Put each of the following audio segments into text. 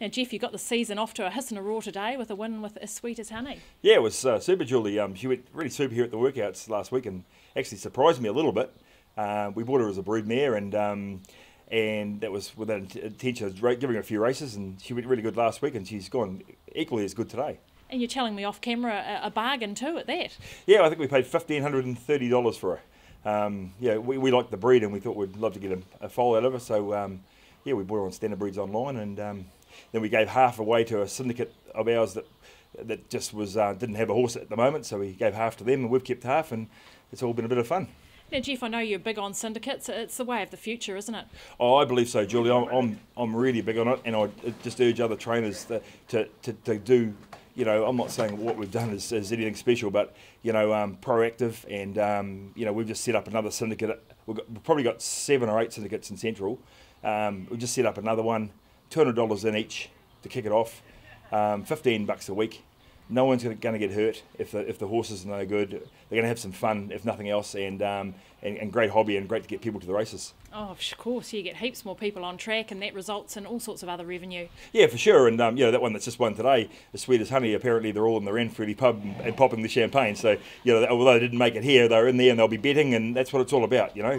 Now, Geoff, you got the season off to a hiss and a roar today with a win with As Sweet as Honey. Yeah, it was super, Julie. She went really super here at the workouts last week and actually surprised me a little bit. We bought her as a brood mare and that was with an intention of giving her a few races, and she went really good last week and she's gone equally as good today. And you're telling me off camera a bargain too at that. Yeah, I think we paid $1,530 for her. Yeah, we liked the breed and we thought we'd love to get a foal out of her, so yeah, we bought her on Standard Breeds online, and then we gave half away to a syndicate of ours that just was didn't have a horse at the moment, so we gave half to them and we've kept half, and it's all been a bit of fun. Now, Geoff, I know you're big on syndicates. It's the way of the future, isn't it? Oh, I believe so, Julie. I'm really big on it, and I just urge other trainers to do. You know, I'm not saying what we've done is anything special, but you know, proactive, and you know, we've just set up another syndicate. We've probably got 7 or 8 syndicates in Central. We've just set up another one, $200 in each to kick it off, $15 a week. No one's going to get hurt if the horses are no good. They're going to have some fun, if nothing else, and great hobby, and great to get people to the races. Oh, of course, you get heaps more people on track, and that results in all sorts of other revenue. Yeah, for sure. And you know, that one that's just won today, As Sweet as Honey. Apparently, they're all in the Renfrew pub and popping the champagne. So you know, although they didn't make it here, they're in there and they'll be betting, and that's what it's all about. You know,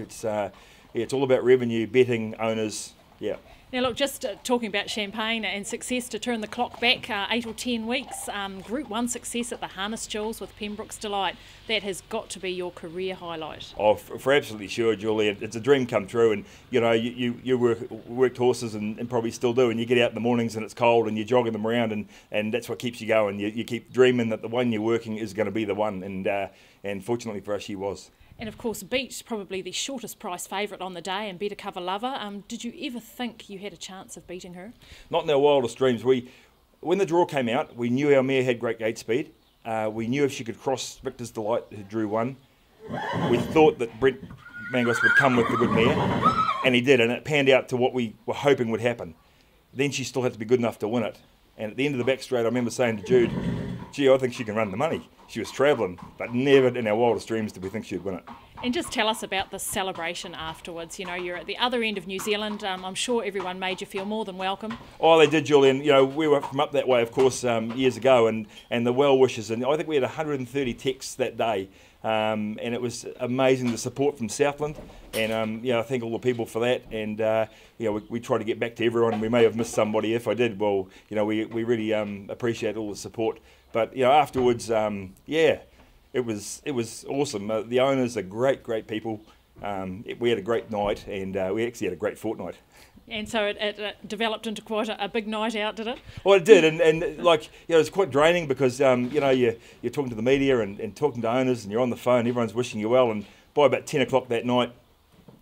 it's all about revenue, betting, owners. Yeah. Now look, just talking about champagne and success, to turn the clock back 8 or 10 weeks, Group 1 success at the Harness Jewels with Pembroke's Delight. That has got to be your career highlight. Oh, for absolutely sure, Julie. It's a dream come true, and you know, you worked horses and probably still do, and you get out in the mornings and it's cold and you're jogging them around, and that's what keeps you going. You keep dreaming that the one you're working is going to be the one, and fortunately for us, she was. And of course, Beach, probably the shortest price favourite on the day and better cover lover. Did you ever think you had a chance of beating her? Not in our wildest dreams. When the draw came out, we knew our mare had great gate speed. We knew if she could cross Victor's Delight, who drew 1. We thought that Brent Mangos would come with the good mare, and he did, and it panned out to what we were hoping would happen. Then she still had to be good enough to win it. And at the end of the back straight, I remember saying to Jude, gee, I think she can run the money. She was travelling, but never in our wildest dreams did we think she'd win it. And just tell us about the celebration afterwards. You know, you're at the other end of New Zealand. I'm sure everyone made you feel more than welcome. Oh, they did, Julian. You know, we were from up that way, of course, years ago, and the well wishes. And I think we had 130 texts that day. And it was amazing, the support from Southland, and I thank all the people for that. And you know, we try to get back to everyone. We may have missed somebody. If I did, well, you know, we really appreciate all the support. But you know, afterwards, yeah, it was awesome. The owners are great people. We had a great night, and we actually had a great fortnight. And so it developed into quite a big night out, did it? Well, it did, and like, you know, it's quite draining because you know, you're talking to the media and talking to owners, and you're on the phone. Everyone's wishing you well, and by about 10 o'clock that night,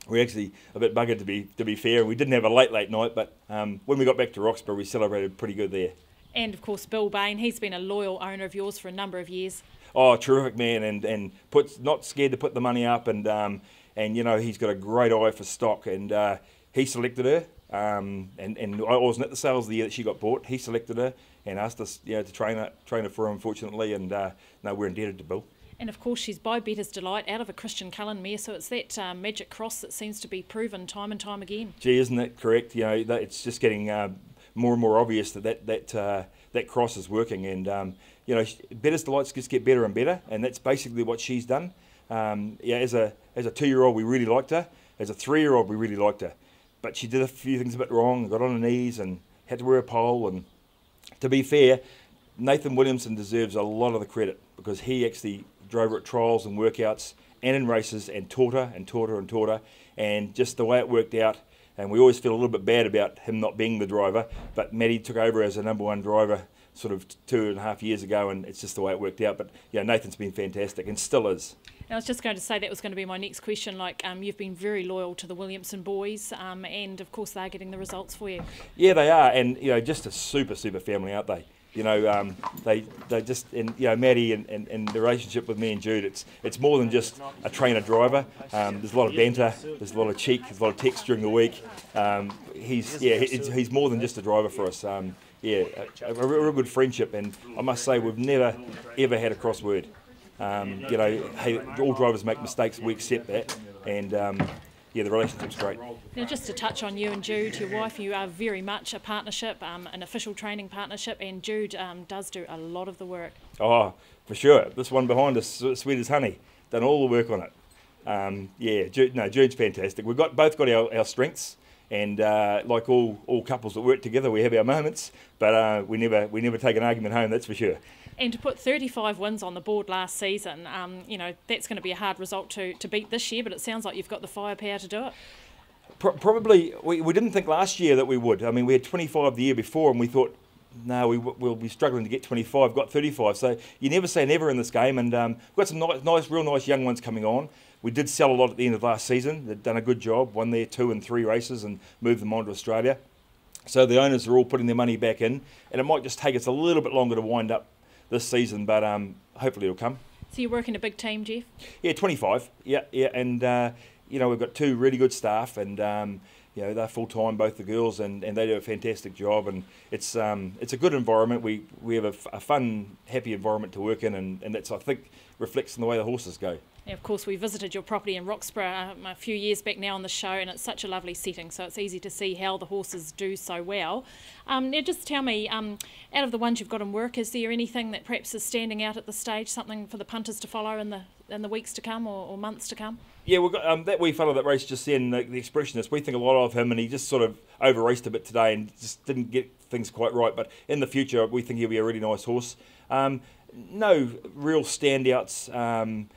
we're actually a bit buggered to be fair. We didn't have a late night, but when we got back to Roxburgh, we celebrated pretty good there. And of course, Bill Bain, he's been a loyal owner of yours for a number of years. Oh, terrific man, and not scared to put the money up, and you know, he's got a great eye for stock, and he selected her, and I wasn't at the sales the year that she got bought. He selected her and asked us, you know, to train her for him, unfortunately, and no, we're indebted to Bill. And of course, she's by Better's Delight out of a Christian Cullen mare, so it's that magic cross that seems to be proven time and time again. Gee, isn't that correct? You know, it's just getting more and more obvious that cross is working, and you know, Better's Delights just get better and better, and that's basically what she's done. Yeah, as a 2-year-old, we really liked her. As a 3-year-old, we really liked her, but she did a few things a bit wrong. Got on her knees and had to wear a pole. And to be fair, Nathan Williamson deserves a lot of the credit because he actually drove her at trials and workouts and in races and taught her, and just the way it worked out. And we always feel a little bit bad about him not being the driver, but Maddie took over as a #1 driver sort of 2.5 years ago, and it's just the way it worked out. But yeah, Nathan's been fantastic and still is. I was just going to say that was going to be my next question. Like, you've been very loyal to the Williamson boys, and of course they're getting the results for you. Yeah, they are, and you know, just a super family, aren't they? You know, they just, and you know, Maddie and the relationship with me and Jude, it's more than just a trainer driver. There's a lot of banter, there's a lot of cheek, there's a lot of text during the week. He's more than just a driver for us. Yeah, a real good friendship, and I must say we've never ever had a crossword. You know, hey, all drivers make mistakes, we accept that, and yeah, the relationship's great. Now, just to touch on you and Jude, your wife, you are very much a partnership, an official training partnership, and Jude does do a lot of the work. Oh, for sure. This one behind us, sweet as honey, done all the work on it. Yeah, Jude's fantastic. We've both got our strengths, and like all couples that work together, we have our moments, but we never take an argument home, that's for sure. And to put 35 wins on the board last season, you know, that's going to be a hard result to beat this year, but it sounds like you've got the firepower to do it. Probably, we didn't think last year that we would. I mean, we had 25 the year before, and we thought, no, we'll be struggling to get 25, got 35. So you never say never in this game, and we've got some real nice young ones coming on. We did sell a lot at the end of last season. They've done a good job, won their 2 and 3 races and moved them on to Australia. So the owners are all putting their money back in, and it might just take us a little bit longer to wind up this season, but hopefully it'll come. So you're working a big team, Geoff? Yeah, 25. Yeah, and you know, we've got 2 really good staff, and you know, they're full time, both the girls, and they do a fantastic job. And it's a good environment. We have a fun, happy environment to work in, and that's, I think, reflects in the way the horses go. Yeah, of course, we visited your property in Roxburgh a few years back now on the show, and it's such a lovely setting, so it's easy to see how the horses do so well. Now, just tell me, out of the ones you've got in work, is there anything that perhaps is standing out at this stage, something for the punters to follow in the weeks to come or months to come? Yeah, we've got that wee fellow that raced just then, the expressionist. We think a lot of him, and he just sort of over-raced a bit today and just didn't get things quite right. But in the future, we think he'll be a really nice horse. No real standouts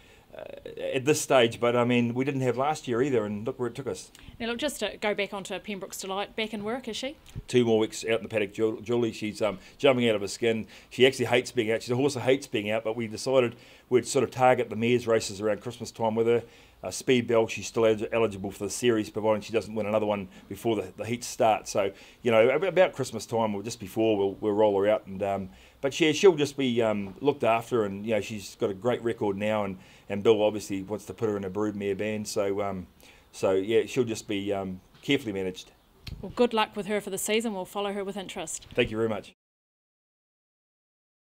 at this stage, but I mean, we didn't have last year either, and look where it took us. Now, look, just to go back onto Pembroke's Delight, back in work, is she? 2 more weeks out in the paddock, Julie. She's jumping out of her skin. She actually hates being out. She's a horse that hates being out, but we decided we'd sort of target the mares races around Christmas time with her. Speed Bell, she's still eligible for the series, providing she doesn't win another one before the heats start. So, you know, about Christmas time or just before, we'll roll her out. And but yeah, she'll just be looked after, and you know, she's got a great record now, and Bill obviously wants to put her in a broodmare band. So yeah, she'll just be carefully managed. Well, good luck with her for the season. We'll follow her with interest. Thank you very much.